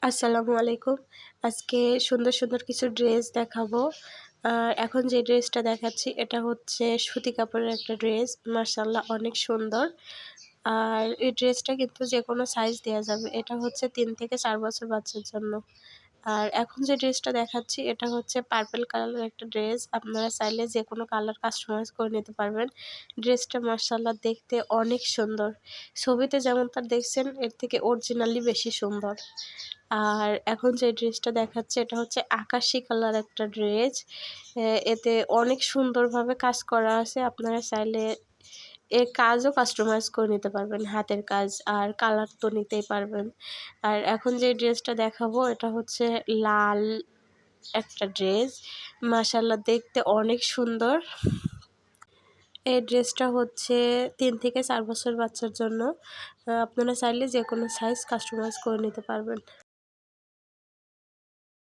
আসসালামু আলাইকুম। আজকে সুন্দর, সুন্দর কিছু ড্রেস দেখাবো। এখন যে ড্রেসটা দেখাচ্ছি এটা হচ্ছে সুতি কাপড়ের একটা ড্রেস। মাশাআল্লাহ অনেক সুন্দর। আর এই ড্রেসটা কিন্তু যেকোনো সাইজ দেয়া যাবে। এটা হচ্ছে ৩ থেকে ৪ বছর বাচ্চার জন্য। আর এখন যে ড্রেসটা দেখাচ্ছি এটা হচ্ছে পার্পল কালারের একটা ড্রেস। আপনারা চাইলে যেকোনো কালার কাস্টমাইজ করে নিতে পারবেন। ড্রেসটা মাশাআল্লাহ দেখতে অনেক সুন্দর। ছবিতে যেমনটা দেখছেন এর থেকে অরিজিনালি বেশি সুন্দর। আর এখন যে ড্রেসটা দেখাচ্ছে এটা হচ্ছে আকাশি কালার একটা ড্রেস। এতে অনেক সুন্দরভাবে কাজ করা আছে। আপনারা চাইলে এর কাজও কাস্টমাইজ করে নিতে পারবেন, হাতের কাজ। আর কালার তো নিতেই পারবেন। আর এখন যে ড্রেসটা দেখাবো এটা হচ্ছে লাল একটা ড্রেস। মাশাআল্লাহ দেখতে অনেক সুন্দর। এই ড্রেসটা হচ্ছে ৩ থেকে ৪ বছর বাচ্চার জন্য। আপনারা চাইলে যেকোনো সাইজ কাস্টমাইজ করে নিতে পারবেন।